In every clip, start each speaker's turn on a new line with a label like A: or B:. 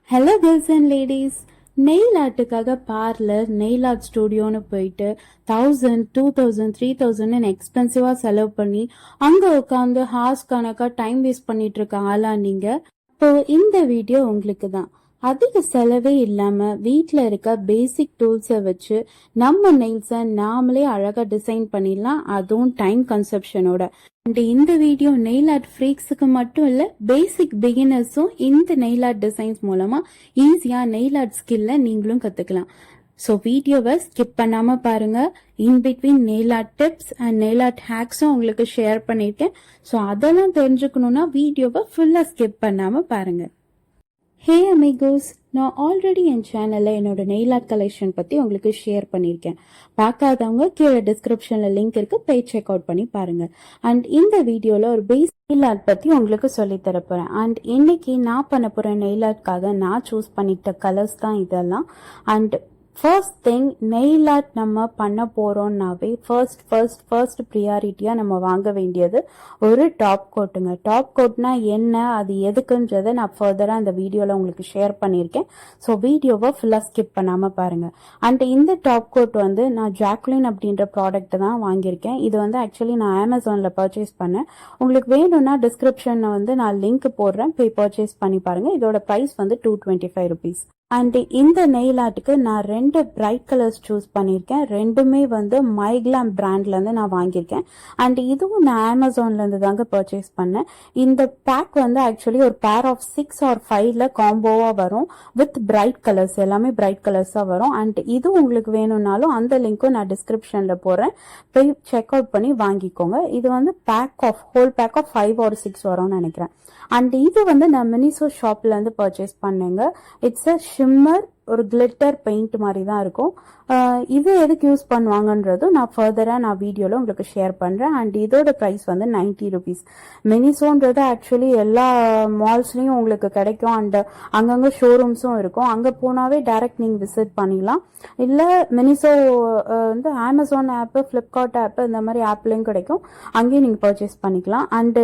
A: Hello girls and ladies, nail ஆர்ட்டுக்காக parlour nail art ஸ்டுடியோன்னு போயிட்டு 1000, 2000, 3000 எக்ஸ்பென்சிவா செலவு பண்ணி அங்க உட்காந்து ஹார்ஸ் கணக்கா டைம் வேஸ்ட் பண்ணிட்டு இருக்க ஆளா நீங்க? இப்போ இந்த வீடியோ உங்களுக்கு தான். அதிக செலவே இல்லாம வீட்ல இருக்க பேசிக் டூல்ஸை வச்சு நம்ம நெயில்ஸை நாமளே அழகா டிசைன் பண்ணிடலாம், அதுவும் டைம் கன்சப்ஷனோட. அண்ட் இந்த வீடியோ நெயில் ஆர்ட் ஃப்ரீக்ஸுக்கு மட்டும் இல்ல, பேசிக் பிகினர்ஸும் இந்த நெயில் ஆர்ட் டிசைன்ஸ் மூலமா ஈஸியா நெயில் ஆர்ட் ஸ்கில்ல நீங்களும் கத்துக்கலாம். ஸோ வீடியோவை ஸ்கிப் பண்ணாம பாருங்க. In between nail art tips and nail art ஹேக்ஸும் உங்களுக்கு ஷேர் பண்ணிருக்கேன். ஸோ அதெல்லாம் தெரிஞ்சுக்கணும்னா வீடியோவை ஃபுல்லா ஸ்கிப் பண்ணாம பாருங்க. ஹே அமிகோஸ், நான் ஆல்ரெடி என் சேனல்ல என்னோட நெயில் ஆர்ட் கலெக்ஷன் பத்தி உங்களுக்கு ஷேர் பண்ணியிருக்கேன். பார்க்காதவங்க கீழே டிஸ்கிரிப்ஷன்ல லிங்க் இருக்கு, போய் செக் அவுட் பண்ணி பாருங்க. அண்ட் இந்த வீடியோல ஒரு பேஸ் நெயில் ஆர்ட் பத்தி உங்களுக்கு சொல்லி தரப்போறேன். அண்ட் இன்னைக்கு நான் பண்ண போற நெயில் ஆர்ட்காக நான் சூஸ் பண்ணிட்ட கலர்ஸ் தான் இதெல்லாம். And first thing, nail art நம்ம பண்ண போறோம்னாவே ஃபர்ஸ்ட் ப்ரியாரிட்டியா நம்ம வாங்க வேண்டியது ஒரு டாப் கோட்டுங்க. டாப் கோட்னா என்ன, அது எதுக்குன்றதை நான் ஃபர்தரா இந்த வீடியோல உங்களுக்கு ஷேர் பண்ணியிருக்கேன். ஸோ வீடியோவை ஃபுல்லா ஸ்கிப் பண்ணாம பாருங்க. அண்ட் இந்த டாப் கோட் வந்து நான் ஜாக்லின் அப்படின்ற ப்ராடக்ட் தான் வாங்கியிருக்கேன். இது வந்து ஆக்சுவலி நான் அமேசான்ல பர்ச்சேஸ் பண்ணேன். உங்களுக்கு வேணும்னா டிஸ்கிரிப்ஷன்ல வந்து நான் லிங்க் போடுறேன், போய் பர்ச்சேஸ் பண்ணி பாருங்க. இதோட பிரைஸ் வந்து 225 rupees. அண்ட் இந்த நெயில் ஆர்ட்டுக்கு நான் 2 பிரைட் கலர்ஸ் சூஸ் பண்ணியிருக்கேன். ரெண்டுமே வந்து மைக்லாம் பிராண்ட்ல இருந்து நான் வாங்கியிருக்கேன். அண்ட் இதுவும் நான் அமேசான்ல இருந்து தாங்க பர்ச்சேஸ் பண்ணேன். இந்த பேக் வந்து ஆக்சுவலி ஒரு பேர் ஆஃப் 6 or 5ல காம்போவா வரும் வித் பிரைட் கலர்ஸ், எல்லாமே பிரைட் கலர்ஸா வரும். அண்ட் இது உங்களுக்கு வேணும்னாலும் அந்த லிங்க்கும் நான் டிஸ்கிரிப்ஷன்ல போடுறேன், போய் செக் அவுட் பண்ணி வாங்கிக்கோங்க. இது வந்து ஹோல் பேக் ஆஃப் 5 or 6 வரும்னு நினைக்கிறேன். அண்ட் இது வந்து நான் மினிசோ ஷாப்ல இருந்து பர்ச்சேஸ் பண்ணேங்க. இட்ஸ் அ ஷிம்மர், ஒரு கிளிட்டர் பெயிண்ட் மாதிரி தான் இருக்கும். இது எதுக்கு யூஸ் பண்ணுவாங்கன்றது நான் ஃபர்தரா வீடியோல உங்களுக்கு ஷேர் பண்றேன். அண்ட் இதோட பிரைஸ் வந்து 90 rupees. மினிசோன்றது ஆக்சுவலி எல்லா மால்ஸ்லயும் உங்களுக்கு கிடைக்கும். அண்ட் அங்கங்க ஷோரூம்ஸும் இருக்கும். அங்க போனாவே டைரக்ட் நீங்க விசிட் பண்ணிடலாம். இல்ல மினிசோ வந்து அமேசான் ஆப், பிளிப்கார்ட் ஆப், இந்த மாதிரி ஆப்லயும் கிடைக்கும், அங்கேயும் நீங்க பர்ச்சேஸ் பண்ணிக்கலாம். அண்ட்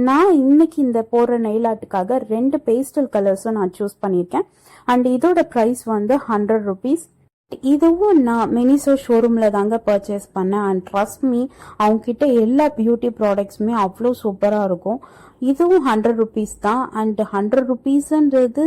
A: நான் இன்னைக்கு இந்த போடுற நெயில் ஆர்ட்டுக்காக 2 பேஸ்டல் கலர்ஸும் நான் சூஸ் பண்ணியிருக்கேன். அண்ட் இதோட பிரைஸ் வந்து 100 rupees. இதுவும் நான் மினிசோ ஷோரூம்ல தாங்க பர்ச்சேஸ் பண்ணேன். அண்ட் ட்ரஸ்ட் மீ, அவங்க கிட்ட எல்லா பியூட்டி ப்ராடக்ட்ஸுமே அவ்வளோ சூப்பரா இருக்கும். இதுவும் 100 rupees தான். அண்ட் 100 rupeesன்றது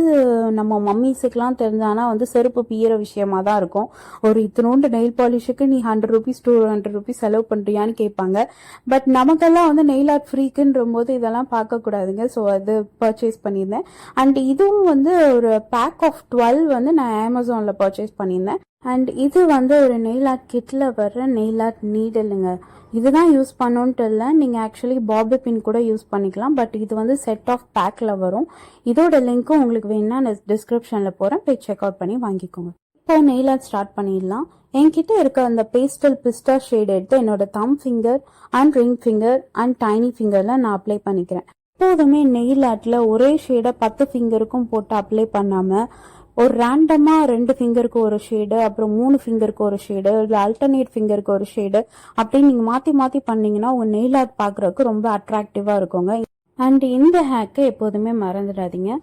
A: நம்ம மம்மிஸுக்கெல்லாம் தெரிஞ்சானா வந்து செருப்பு பிய்கிற விஷயமா தான் இருக்கும். ஒரு இத்தினோண்டு நெயில் பாலிஷுக்கு நீ 100 rupees 200 rupees செலவு பண்றியான்னு கேட்பாங்க. பட் நமக்கெல்லாம் வந்து நெயில் ஆர்ட் ஃப்ரீக்குன்ற போது இதெல்லாம் பார்க்க கூடாதுங்க. ஸோ அது பர்ச்சேஸ் பண்ணியிருந்தேன். அண்ட் இதுவும் வந்து ஒரு பேக் ஆஃப் 12 வந்து நான் அமேசான்ல பர்ச்சேஸ் பண்ணியிருந்தேன். அண்ட் இது வந்து ஒரு நெயில் ஆர்ட் கிட்ல வர்ற நெயில் ஆர்ட் நீடலுங்க. இதுதான் யூஸ் பண்ணோன்ட்டு இல்லை, நீங்க ஆக்சுவலி பாபி பின் கூட யூஸ் பண்ணிக்கலாம். பட் இது வந்து செட் ஆஃப் பேக்ல வரும். இதோட லிங்க்கும் உங்களுக்கு வேணும்னா நான் டிஸ்கிரிப்ஷன்ல போறேன், போய் செக் அவுட் பண்ணி வாங்கிக்கோங்க. இப்போ நெயில் ஆர்ட் ஸ்டார்ட் பண்ணிடலாம். என்கிட்ட இருக்க அந்த பேஸ்டல் பிஸ்டா ஷேட் எடுத்து என்னோட thumb finger and ring finger and tiny ஃபிங்கர்ல நான் அப்ளை பண்ணிக்கிறேன். எப்போதுமே நெயில் ஆர்ட்ல ஒரே ஷேடை 10 ஃபிங்கருக்கும் போட்டு அப்ளை பண்ணாம ஒரு ரேண்டமா 2 ஃபிங்கருக்கு ஒரு ஷேடு, அப்புறம் 3 ஃபிங்கருக்கு ஒரு ஷேடு, இல்லை அல்டர்னேட் ஃபிங்கருக்கு ஒரு ஷேடு, அப்படின்னு நீங்க மாத்தி மாத்தி பண்ணீங்கன்னா உங்க நெயில் ஆர்ட் பாக்குறதுக்கு ரொம்ப அட்ராக்டிவா இருக்குங்க. அண்ட் இந்த ஹேக்கை எப்போதுமே மறந்துடாதீங்க.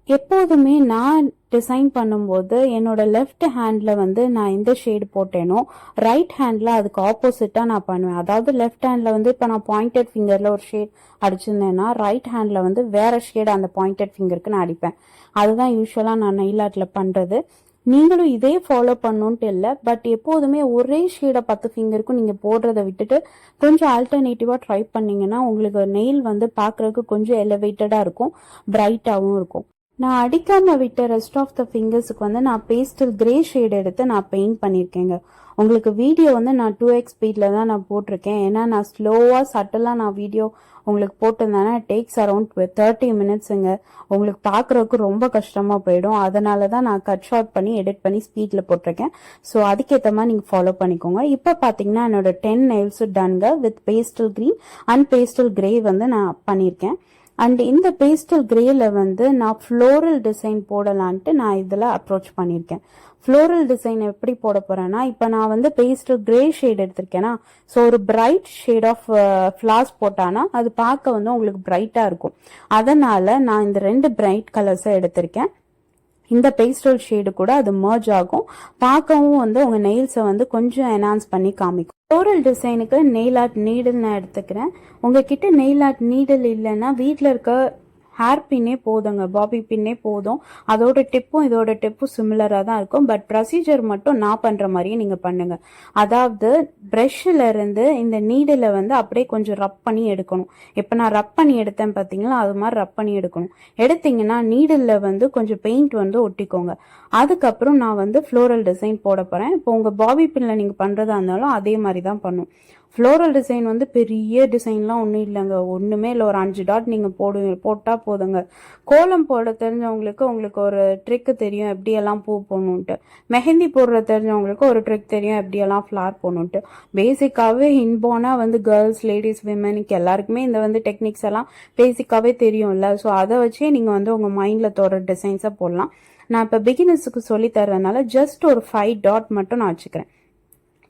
A: எப்போதுமே நான் டிசைன் பண்ணும்போது என்னோட லெஃப்ட் ஹேண்ட்ல வந்து நான் எந்த ஷேடு போட்டேனோ ரைட் ஹேண்ட்ல அதுக்கு ஆப்போசிட்டா நான் பண்ணுவேன். அதாவது லெஃப்ட் ஹேண்ட்ல வந்து இப்ப நான் பாயிண்டட் ஃபிங்கர்ல ஒரு ஷேட் அடிச்சிருந்தேன்னா ரைட் ஹேண்ட்ல வந்து வேற ஷேடு அந்த பாயிண்டட் ஃபிங்கருக்கு நான் அடிப்பேன். அதுதான் யூஸ்வலா நான் நெயில் ஆர்ட்ல பண்றது. நீங்களும் இதே ஃபாலோ பண்ணணும்ட்டு இல்லை, பட் எப்போதுமே ஒரே ஷேடை 10 ஃபிங்கருக்கும் நீங்க போடுறத விட்டுட்டு கொஞ்சம் ஆல்டர்னேட்டிவா ட்ரை பண்ணீங்கன்னா உங்களுக்கு நெயில் வந்து பாக்குறதுக்கு கொஞ்சம் எலிவேட்டடா இருக்கும், பிரைட்டாவும் இருக்கும். நான் அடிக்காம விட்ட ரெஸ்ட் ஆஃப் த ஃபிங்கர்ஸுக்கு வந்து நான் பேஸ்டல் கிரே ஷேட் எடுத்து நான் பெயிண்ட் பண்ணியிருக்கேங்க. உங்களுக்கு வீடியோ வந்து நான் 2x ஸ்பீட்ல தான் நான் போட்டிருக்கேன். ஏன்னா நான் ஸ்லோவா சட்டலா நான் வீடியோ உங்களுக்கு போட்டிருந்தேன்னா டேக்ஸ் அரௌண்ட் 30 minutesங்க. உங்களுக்கு பாக்குறதுக்கு ரொம்ப கஷ்டமா போயிடும். அதனாலதான் நான் கட் ஷார்ட் பண்ணி எடிட் பண்ணி ஸ்பீட்ல போட்டிருக்கேன். ஸோ அதுக்கேற்ற மாதிரி நீங்க ஃபாலோ பண்ணிக்கோங்க. இப்ப பாத்தீங்கன்னா என்னோட 10 nails டன்ங்க with pastel green and pastel grey வந்து நான் பண்ணியிருக்கேன். அண்ட் இந்த பேஸ்டல் கிரேல வந்து நான் ஃப்ளோரல் டிசைன் போடலான்ட்டு நான் இதுல அப்ரோச் பண்ணியிருக்கேன். ஃப்ளோரல் டிசைன் எப்படி போட போறேன்னா, இப்ப நான் வந்து பேஸ்டல் கிரே ஷேட் எடுத்திருக்கேன்னா, ஸோ ஒரு பிரைட் ஷேட் ஆஃப் ஃபிளார்ஸ் போட்டானா அது பார்க்க வந்து உங்களுக்கு பிரைட்டா இருக்கும். அதனால நான் இந்த 2 பிரைட் கலர்ஸை எடுத்திருக்கேன். இந்த பேஸ்டல் ஷேடு கூட அது மர்ஜ் ஆகும். பார்க்கவும் வந்து உங்க நெயில்ஸை வந்து கொஞ்சம் என்ஹான்ஸ் பண்ணி காமிக்கும். ஃப்ளோரல் டிசைனுக்கு நெயில் ஆர்ட் நீடில் நான் எடுத்துக்கிறேன். உங்ககிட்ட நெயில் ஆர்ட் நீடில் இல்லைன்னா வீட்டில் இருக்க ஹேர் பின்னே போதுங்க, பாபி பின்னே போதும். அதோட டிப்பும் இதோட டிப்பும் சிமிலராக தான் இருக்கும். பட் ப்ரொசீஜர் மட்டும் நான் பண்ணுற மாதிரியே நீங்கள் பண்ணுங்க. அதாவது ப்ரெஷ்ஷில் இருந்து இந்த நீடில் வந்து அப்படியே கொஞ்சம் ரப் பண்ணி எடுக்கணும். இப்போ நான் ரப் பண்ணி எடுத்தேன் பார்த்தீங்களா, அது மாதிரி ரப் பண்ணி எடுக்கணும். எடுத்தீங்கன்னா நீடில் வந்து கொஞ்சம் பெயிண்ட் வந்து ஒட்டிக்கோங்க. அதுக்கப்புறம் நான் வந்து ஃப்ளோரல் டிசைன் போட போகிறேன். இப்போ உங்கள் பாபி பின்னில் நீங்கள் பண்ணுறதா இருந்தாலும் அதே மாதிரி தான் பண்ணும். ஃப்ளோரல் டிசைன் வந்து பெரிய டிசைன்லாம் ஒன்றும் இல்லைங்க, ஒன்றுமே இல்லை. ஒரு 5 டாட் நீங்கள் போட்டால் போதுங்க. கோலம் போட தெரிஞ்சவங்களுக்கு உங்களுக்கு ஒரு ட்ரிக்கு தெரியும் எப்படியெல்லாம் பூ போடணுன்ட்டு. மெஹந்தி போடுற தெரிஞ்சவங்களுக்கு ஒரு ட்ரிக் தெரியும் எப்படியெல்லாம் ஃப்ளார் போடணுன்ட்டு. பேசிக்காகவே இன்போனாக வந்து கேர்ள்ஸ், லேடிஸ், விமனுக்கு எல்லாருக்குமே இந்த வந்து டெக்னிக்ஸ் எல்லாம் பேசிக்காகவே தெரியும்ல. ஸோ அதை வச்சே நீங்கள் வந்து உங்கள் மைண்டில் தோற டிசைன்ஸை போடலாம். நான் இப்போ பிகினர்ஸுக்கு சொல்லி தர்றதுனால ஜஸ்ட் ஒரு 5 டாட் மட்டும் நான் வச்சுக்கிறேன்.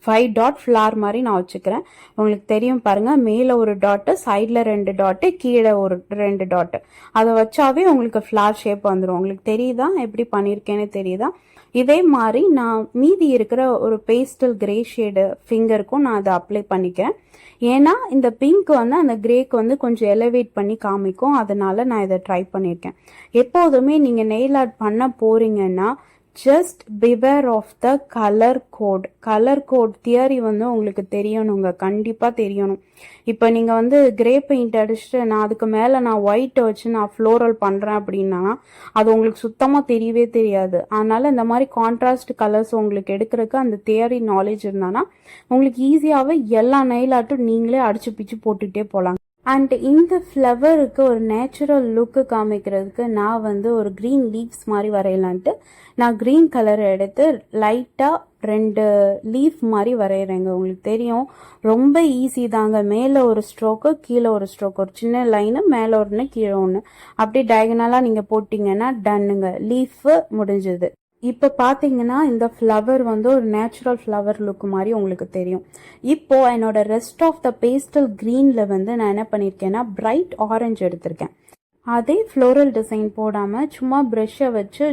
A: 5 டாட் ஃப்ளார் மாதிரி நான் வச்சுக்கிறேன். உங்களுக்கு தெரியும் பாருங்க, மேலே ஒரு டாட்டு, சைடில் 2 டாட்டு, கீழே ஒரு 2 டாட்டு. அதை வச்சாவே உங்களுக்கு ஃப்ளார் ஷேப் வந்துடும். உங்களுக்கு தெரியுதா எப்படி பண்ணியிருக்கேன்னு தெரியுதா? இதே மாதிரி நான் மீதி இருக்கிற ஒரு பேஸ்டல் கிரே ஷேடு ஃபிங்கருக்கும் நான் அதை அப்ளை பண்ணிக்கிறேன். ஏன்னா இந்த பிங்க் வந்து அந்த கிரேக்கு வந்து கொஞ்சம் எலவேட் பண்ணி காமிக்கும். அதனால நான் இதை ட்ரை பண்ணியிருக்கேன். எப்போதுமே நீங்கள் நெயில் ஆர்ட் பண்ண போறீங்கன்னா just beware of the colour code theory வந்து உங்களுக்கு தெரியணுங்க, கண்டிப்பாக தெரியணும். இப்போ நீங்கள் வந்து கிரே பெயிண்ட் அடிச்சுட்டு நான் அதுக்கு மேலே நான் ஒயிட்டை வச்சு நான் ஃப்ளோரல் பண்ணுறேன் அப்படின்னா அது உங்களுக்கு சுத்தமாக தெரியவே தெரியாது. அதனால இந்த மாதிரி கான்ட்ராஸ்ட் கலர்ஸ் உங்களுக்கு எடுக்கிறதுக்கு அந்த தியரி நாலேஜ் இருந்தானா உங்களுக்கு ஈஸியாகவே எல்லா நெயில் ஆர்ட்டும் நீங்களே அடிச்சு பிச்சு போட்டுகிட்டே போகலாம். அண்ட் இந்த ஃப்ளவருக்கு ஒரு நேச்சுரல் லுக்கு காமிக்கிறதுக்கு நான் வந்து ஒரு க்ரீன் லீவ்ஸ் மாதிரி வரையலான்ட்டு நான் க்ரீன் கலர் எடுத்து லைட்டாக 2 லீஃப் மாதிரி வரைகிறேங்க. உங்களுக்கு தெரியும் ரொம்ப ஈஸி தாங்க. மேலே ஒரு ஸ்ட்ரோக்கு, கீழே ஒரு ஸ்ட்ரோக், ஒரு சின்ன லைனு, மேலே ஒன்று கீழே ஒன்று, அப்படி டயகனலாக நீங்கள் போட்டிங்கன்னா டன்னுங்க, லீஃபு முடிஞ்சது. இப்போ பார்த்தீங்கன்னா இந்த ஃப்ளவர் வந்து ஒரு நேச்சுரல் ஃப்ளவர் லுக் மாதிரி உங்களுக்கு தெரியும். இப்போ என்னோட ரெஸ்ட் ஆஃப் த பேஸ்டல் க்ரீனில் வந்து நான் என்ன பண்ணியிருக்கேன்னா பிரைட் ஆரஞ்சு எடுத்திருக்கேன். அதே ஃப்ளோரல் டிசைன் போடாமல் சும்மா ப்ரெஷ்ஷை வச்சு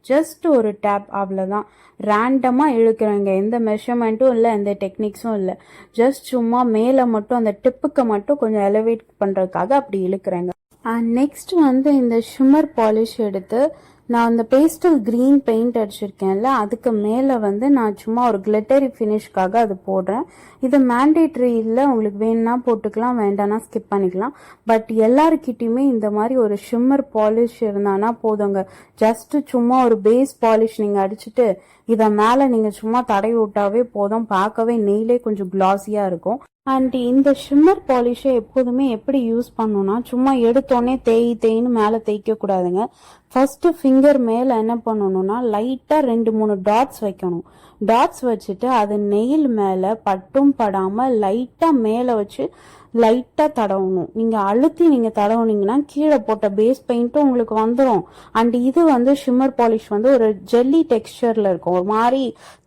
A: ஜஸ்ட் ஒரு டேப், அவ்வளோதான். ரேண்டமாக இழுக்கிறேங்க, எந்த மெஷர்மெண்ட்டும் இல்லை, எந்த டெக்னிக்ஸும் இல்லை. ஜஸ்ட் சும்மா மேலே மட்டும் அந்த டிப்புக்கு மட்டும் கொஞ்சம் எலவேட் பண்ணுறதுக்காக அப்படி இழுக்கிறேங்க. நெக்ஸ்ட் வந்து இந்த ஷிம்மர் பாலிஷ் எடுத்து நான் அந்த பேஸ்டல் க்ரீன் பெயிண்ட் அடிச்சிருக்கேன்ல அதுக்கு மேலே வந்து நான் சும்மா ஒரு கிளிட்டரி ஃபினிஷ்காக அது போடுறேன். இது மேண்டேட்ரி இல்லை, உங்களுக்கு வேணும்னா போட்டுக்கலாம், வேண்டாம்னா ஸ்கிப் பண்ணிக்கலாம். பட் எல்லாருக்கிட்டையுமே இந்த மாதிரி ஒரு ஷிம்மர் பாலிஷ் இருந்தானா போதுங்க. ஜஸ்ட் சும்மா ஒரு பேஸ் பாலிஷ் நீங்கள் அடிச்சுட்டு இதை மேலே நீங்கள் சும்மா தடவி விட்டாவே போதும். பார்க்கவே நெயிலே கொஞ்சம் கிளாஸியாக இருக்கும். அண்ட் இந்த ஷிம்மர் பாலிஷை எப்போதுமே எப்படி யூஸ் பண்ணணும்னா சும்மா எடுத்தோடனே தேய்ன்னு மேலே தேய்க்க கூடாதுங்க. ஃபர்ஸ்ட் ஃபிங்கர் மேலே என்ன பண்ணணும்னா லைட்டாக 2-3 டாட்ஸ் வைக்கணும். டாட்ஸ் வச்சுட்டு அது நெயில் மேலே பட்டும் படாமல் லைட்டாக மேலே வச்சு லைட்டாக தடவணும். நீங்கள் அழுத்தி நீங்கள் தடவுனீங்கன்னா கீழே போட்ட பேஸ் பெயிண்ட்டும் உங்களுக்கு வந்துடும். அண்ட் இது வந்து ஷிம்மர் பாலிஷ் வந்து ஒரு ஜெல்லி டெக்ஸ்சரில் இருக்கும், ஒரு மாதிரி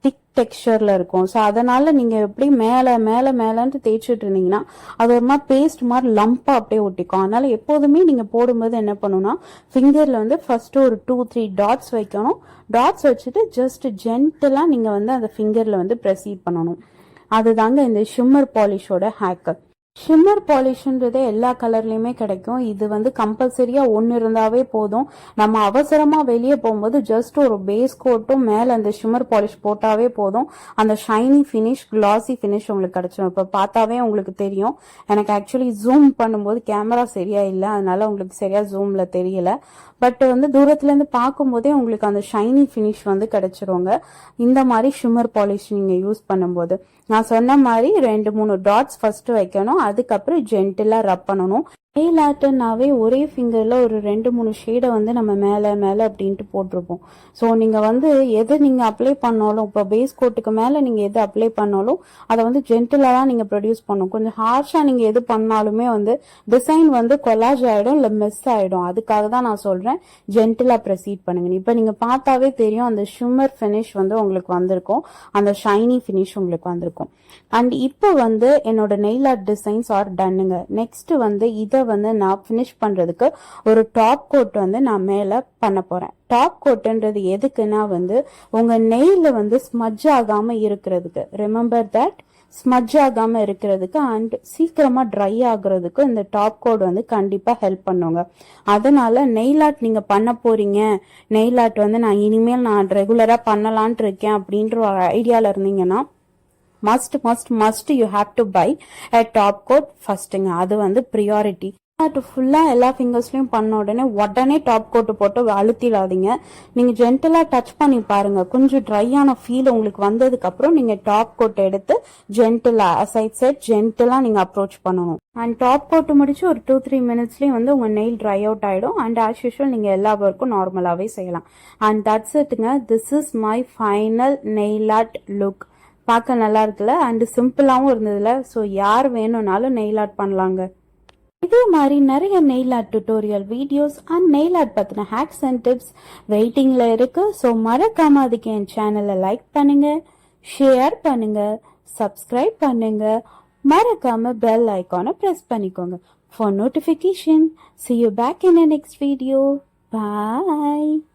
A: திக் டெக்ஸ்சர்ல இருக்கும். ஸோ அதனால நீங்க எப்படி மேலன்ட்டு தேய்ச்சிட்டு இருந்தீங்கன்னா அது ஒரு மாதிரி பேஸ்ட் மாதிரி லம்பா அப்படியே ஒட்டிக்கும். அதனால எப்போதுமே நீங்க போடும்போது என்ன பண்ணணும்னா ஃபிங்கர்ல வந்து ஃபர்ஸ்ட் ஒரு 2-3 டாட்ஸ் வைக்கணும். டாட்ஸ் வச்சுட்டு ஜஸ்ட் ஜென்டலா நீங்க வந்து அந்த ஃபிங்கர்ல வந்து ப்ரெசீட் பண்ணணும். அதுதாங்க இந்த ஷிம்மர் பாலிஷோட ஹேக்கர். ஷிம்மர் பாலிஷ்ன்றதே எல்லா கலர்லயுமே கிடைக்கும். இது வந்து கம்பல்சரியா ஒன்று இருந்தாவே போதும். நம்ம அவசரமா வெளியே போகும்போது ஜஸ்ட் ஒரு பேஸ் கோட்டும் மேல அந்த ஷிம்மர் பாலிஷ் போட்டாவே போதும். அந்த ஷைனி ஃபினிஷ், கிளாசி ஃபினிஷ் உங்களுக்கு கிடைச்சிடும். இப்போ பார்த்தாவே உங்களுக்கு தெரியும். எனக்கு ஆக்சுவலி ஜூம் பண்ணும்போது கேமரா சரியா இல்லை, அதனால உங்களுக்கு சரியா ஜூம்ல தெரியல. பட் வந்து தூரத்துல இருந்து பார்க்கும்போதே உங்களுக்கு அந்த ஷைனி ஃபினிஷ் வந்து கிடைச்சிருங்க இந்த மாதிரி ஷிம்மர் பாலிஷ் நீங்க யூஸ் பண்ணும்போது. நான் சொன்ன மாதிரி 2-3 டாட்ஸ் ஃபர்ஸ்ட் வைக்கணும், அதுக்கப்புறம் ஜென்டிலா ரப் பண்ணணும். நெயில் ஆர்ட்னாவே ஒரே ஃபிங்கர்ல ஒரு 2-3 ஷேடை வந்து நம்ம மேலே அப்படின்ட்டு போட்டிருப்போம். ஸோ நீங்க வந்து எது நீங்க அப்ளை பண்ணாலும், இப்போ பேஸ் கோட்டுக்கு மேல நீங்க எது அப்ளை பண்ணாலும் அதை வந்து ஜென்டிலா தான் நீங்க ப்ரொடியூஸ் பண்ணணும். கொஞ்சம் ஹார்ஷா நீங்க எது பண்ணாலுமே வந்து டிசைன் வந்து கொலாஜ் ஆயிடும், இல்லை மிஸ் ஆயிடும். அதுக்காக தான் நான் சொல்றேன் ஜென்டிலா ப்ரொசீட் பண்ணுங்க. இப்போ நீங்க பார்த்தாவே தெரியும் அந்த ஷிம்மர் ஃபினிஷ் வந்து உங்களுக்கு வந்திருக்கும், அந்த ஷைனி ஃபினிஷ் உங்களுக்கு வந்திருக்கும். அண்ட் இப்போ வந்து என்னோட நெயில் ஆர்ட் டிசைன்ஸ் ஆர் டன்னுங்க. நெக்ஸ்ட் வந்து இதை வந்து நான் ஃபினிஷ் பண்றதுக்கு ஒரு டாப் கோட் வந்து நான் மேல பண்ண போறேன். டாப் கோட்ன்றது எதுக்குன்னா வந்து உங்க நெயில வந்து ஸ்மட்ஜ் ஆகாம இருக்கிறதுக்கு. ரிமெம்பர் தட், ஸ்மட்ஜ் ஆகாம இருக்கிறதுக்கு அண்ட் சீக்கிரமா ட்ரை ஆகுறதுக்கு இந்த டாப் கோட் வந்து கண்டிப்பா ஹெல்ப் பண்ணுங்க. அதனால நெயில் ஆர்ட் நீங்க பண்ண போறீங்க, நெயில் ஆர்ட் வந்து நான் இனிமேல் நான் ரெகுலரா பண்ணலான் இருக்கேன் அப்படின்ற ஒரு ஐடியால இருந்தீங்கன்னா must you have to buy a top coat ஃபர்ஸ்ட்டுங்க. அது வந்து ப்ரியாரிட்டி. ஃபுல்லா எல்லா ஃபிங்கர்ஸ்லயும் பண்ண உடனே டாப் கோட் போட்டு அழுத்திடாதீங்க. நீங்க ஜென்டலா டச் பண்ணி பாருங்க. கொஞ்சம் ட்ரையான ஃபீல் உங்களுக்கு வந்ததுக்கு அப்புறம் நீங்க டாப் கோட் எடுத்து ஜென்டலா ஜென்டலா நீங்க அப்ரோச் பண்ணணும். அண்ட் டாப் கோட் முடிச்சு ஒரு 2-3 மினிட்ஸ்லயும் வந்து உங்க நெயில் ட்ரை அவுட் ஆயிடும். அண்ட் ஆஸ் யூஷுவல் நீங்க எல்லா ஒர்க்கும் நார்மலாவே செய்யலாம். அண்ட் தட்ஸ் இட்ங்க. This is my final nail art look. பார்க்க நல்லா இருக்குல்ல அண்ட் சிம்பிளாவும் இருந்ததுல. ஸோ யார் வேணும்னாலும் நெயில் ஆர்ட் பண்ணலாங்க. இதே மாதிரி நிறைய nail art tutorial videos and nail art பத்தின ஹேக்ஸ் அண்ட் டிப்ஸ் வெயிட்டிங்ல இருக்கு. ஸோ மறக்காம அதுக்கு என் சேனலை லைக் பண்ணுங்க, ஷேர் பண்ணுங்க, சப்ஸ்கிரைப் பண்ணுங்க. மறக்காம பெல் ஐக்கானை பிரஸ் பண்ணிக்கோங்க for notification. See you back in the next video. Bye.